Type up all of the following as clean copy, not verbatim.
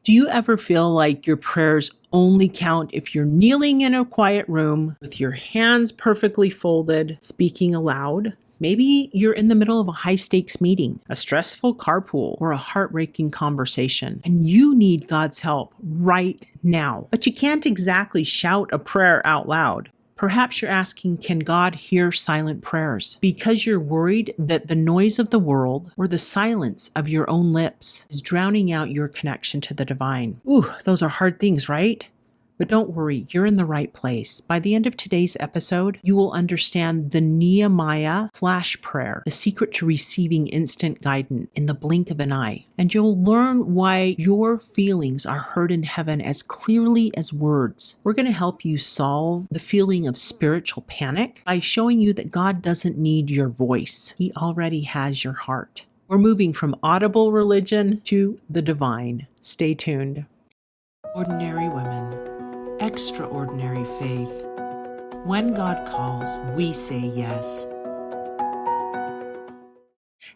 Do you ever feel like your prayers only count if you're kneeling in a quiet room with your hands perfectly folded, speaking aloud? Maybe you're in the middle of a high-stakes meeting, a stressful carpool, or a heartbreaking conversation, and you need God's help right now. But you can't exactly shout a prayer out loud. Perhaps you're asking, can God hear silent prayers? Because you're worried that the noise of the world or the silence of your own lips is drowning out your connection to the divine. Ooh, those are hard things, right? But don't worry, you're in the right place. By the end of today's episode, you will understand the Nehemiah Flash Prayer, the secret to receiving instant guidance in the blink of an eye. And you'll learn why your feelings are heard in heaven as clearly as words. We're going to help you solve the feeling of spiritual panic by showing you that God doesn't need your voice. He already has your heart. We're moving from audible religion to the divine. Stay tuned. Ordinary women. Extraordinary faith. When God calls, we say yes.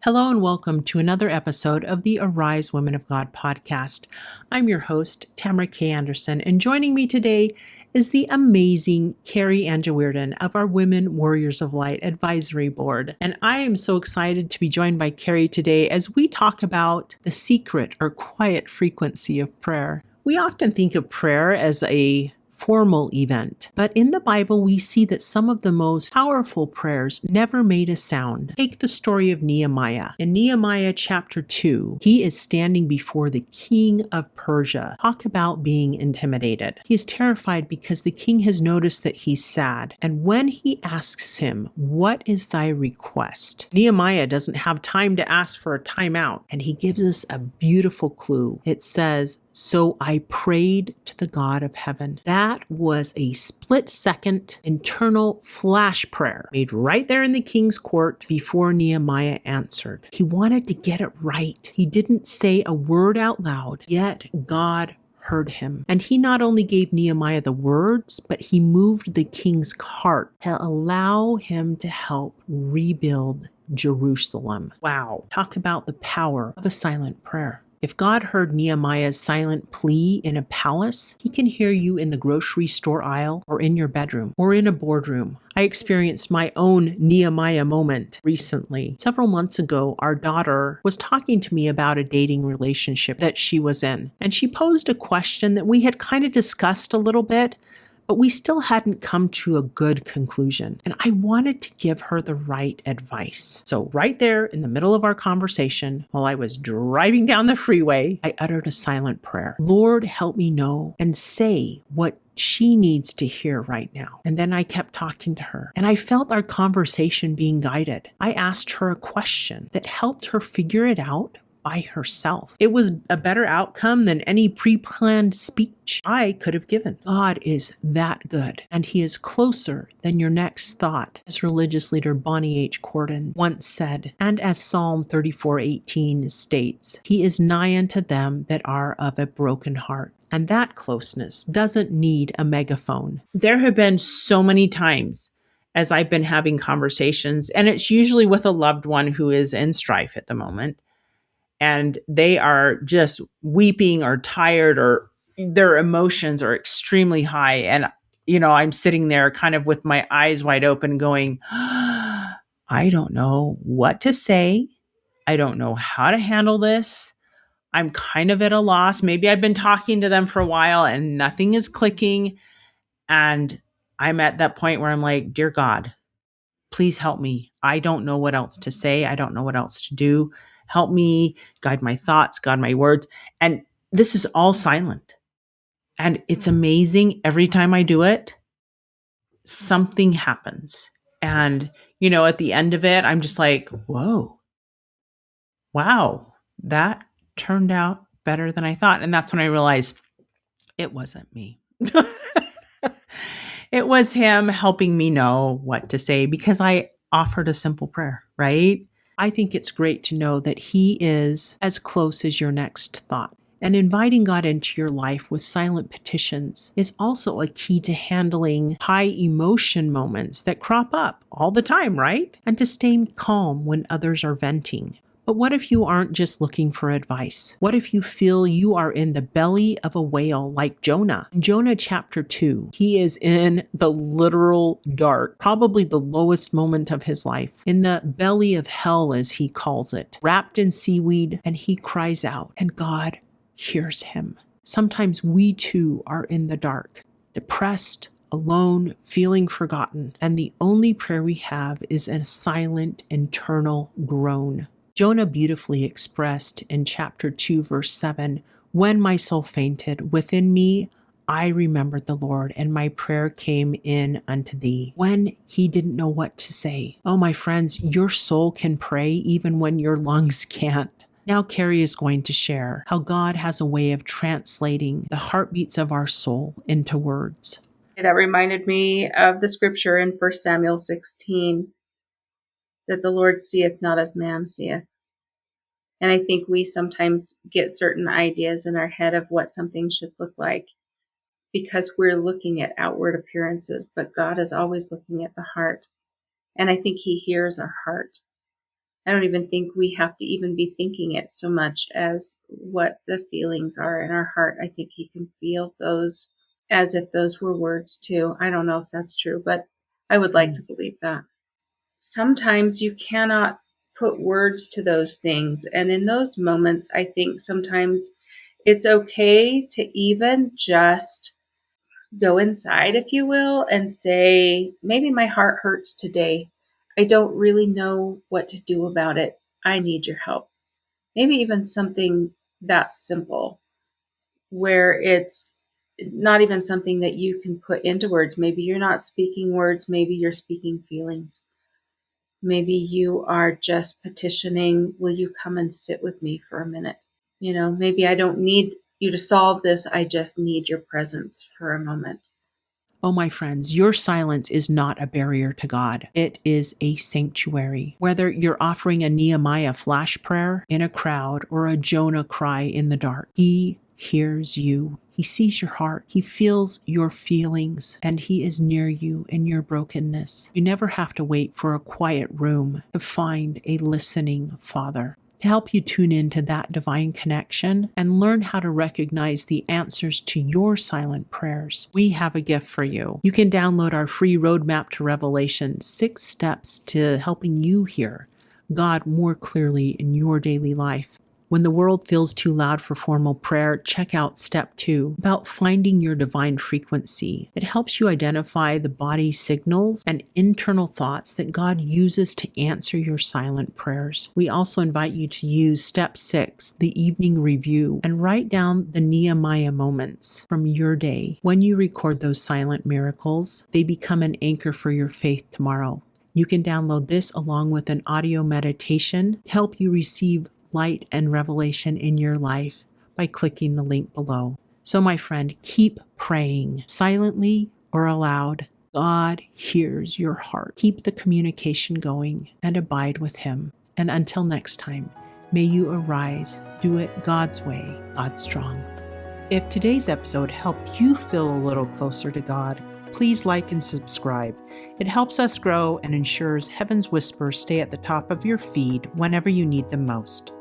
Hello and welcome to another episode of the Arise Women of God podcast. I'm your host, Tamara K. and joining me today is the amazing Kari Anjewierden of our Women Warriors of Light Advisory Board. And I am so excited to be joined by Kari today as we talk about the secret or quiet frequency of prayer. We often think of prayer as a formal event, but in the Bible we see that some of the most powerful prayers never made a sound. Take the story of Nehemiah. In Nehemiah chapter 2, he is standing before the king of Persia. Talk about being intimidated. He is terrified because the king has noticed that he's sad, and when he asks him, "What is thy request?" Nehemiah doesn't have time to ask for a timeout, and he gives us a beautiful clue. It says, "So I prayed to the God of heaven." That was a split-second internal flash prayer made right there in the king's court before Nehemiah answered. He wanted to get it right. He didn't say a word out loud, yet God heard him. And he not only gave Nehemiah the words, but he moved the king's heart to allow him to help rebuild Jerusalem. Wow. Talk about the power of a silent prayer. If God heard Nehemiah's silent plea in a palace, he can hear you in the grocery store aisle or in your bedroom or in a boardroom. I experienced my own Nehemiah moment recently. Several months ago, our daughter was talking to me about a dating relationship that she was in, and she posed a question that we had kind of discussed a little bit, but we still hadn't come to a good conclusion, and I wanted to give her the right advice. So right there in the middle of our conversation, while I was driving down the freeway, I uttered a silent prayer. Lord, help me know and say what she needs to hear right now. And then I kept talking to her, and I felt our conversation being guided. I asked her a question that helped her figure it out by herself. It was a better outcome than any pre-planned speech I could have given. God is that good, and he is closer than your next thought, as religious leader Bonnie H. Cordon once said, and as Psalm 34:18 states, he is nigh unto them that are of a broken heart. And that closeness doesn't need a megaphone. There have been so many times as I've been having conversations, and it's usually with a loved one who is in strife at the moment, and they are just weeping or tired or their emotions are extremely high. And, I'm sitting there kind of with my eyes wide open going, I don't know what to say. I don't know how to handle this. I'm kind of at a loss. Maybe I've been talking to them for a while and nothing is clicking. And I'm at that point where I'm like, dear God, please help me. I don't know what else to say. I don't know what else to do. Help me guide my thoughts, guide my words. And this is all silent. And it's amazing. Every time I do it, something happens. And, at the end of it, I'm just like, whoa, wow, that turned out better than I thought. And that's when I realized it wasn't me. It was him helping me know what to say because I offered a simple prayer, right? I think it's great to know that he is as close as your next thought. And inviting God into your life with silent petitions is also a key to handling high emotion moments that crop up all the time, right? And to stay calm when others are venting. But what if you aren't just looking for advice? What if you feel you are in the belly of a whale like Jonah? In Jonah chapter 2, he is in the literal dark, probably the lowest moment of his life, in the belly of hell as he calls it, wrapped in seaweed, and he cries out, and God hears him. Sometimes we too are in the dark, depressed, alone, feeling forgotten, and the only prayer we have is a silent, internal groan. Jonah beautifully expressed in chapter 2, verse 7, "When my soul fainted within me, I remembered the Lord, and my prayer came in unto thee." When he didn't know what to say. Oh, my friends, your soul can pray even when your lungs can't. Now Kari is going to share how God has a way of translating the heartbeats of our soul into words. That reminded me of the scripture in 1 Samuel 16, that the Lord seeth not as man seeth. And I think we sometimes get certain ideas in our head of what something should look like because we're looking at outward appearances, but God is always looking at the heart. And I think he hears our heart. I don't even think we have to even be thinking it so much as what the feelings are in our heart. I think he can feel those as if those were words too. I don't know if that's true, but I would like to believe that. Sometimes you cannot put words to those things. And in those moments, I think sometimes it's okay to even just go inside, if you will, and say, maybe my heart hurts today. I don't really know what to do about it. I need your help. Maybe even something that simple where it's not even something that you can put into words. Maybe you're not speaking words. Maybe you're speaking feelings. Maybe you are just petitioning, will you come and sit with me for a minute? Maybe I don't need you to solve this. I just need your presence for a moment. Oh, my friends, your silence is not a barrier to God. It is a sanctuary. Whether you're offering a Nehemiah Flash Prayer in a crowd or a Jonah cry in the dark, he hears you. He sees your heart. He feels your feelings, and he is near you in your brokenness. You never have to wait for a quiet room to find a listening Father. To help you tune into that divine connection and learn how to recognize the answers to your silent prayers, we have a gift for you. You can download our free roadmap to revelation, 6 steps to helping you hear God more clearly in your daily life. When the world feels too loud for formal prayer, check out Step 2, about finding your divine frequency. It helps you identify the body signals and internal thoughts that God uses to answer your silent prayers. We also invite you to use Step 6, the evening review, and write down the Nehemiah moments from your day. When you record those silent miracles, they become an anchor for your faith tomorrow. You can download this along with an audio meditation to help you receive light and revelation in your life by clicking the link below. So, my friend, keep praying silently or aloud. God hears your heart. Keep the communication going and abide with him. And until next time, may you arise, do it God's way, God strong. If today's episode helped you feel a little closer to God, please like and subscribe. It helps us grow and ensures Heaven's whispers stay at the top of your feed whenever you need them most.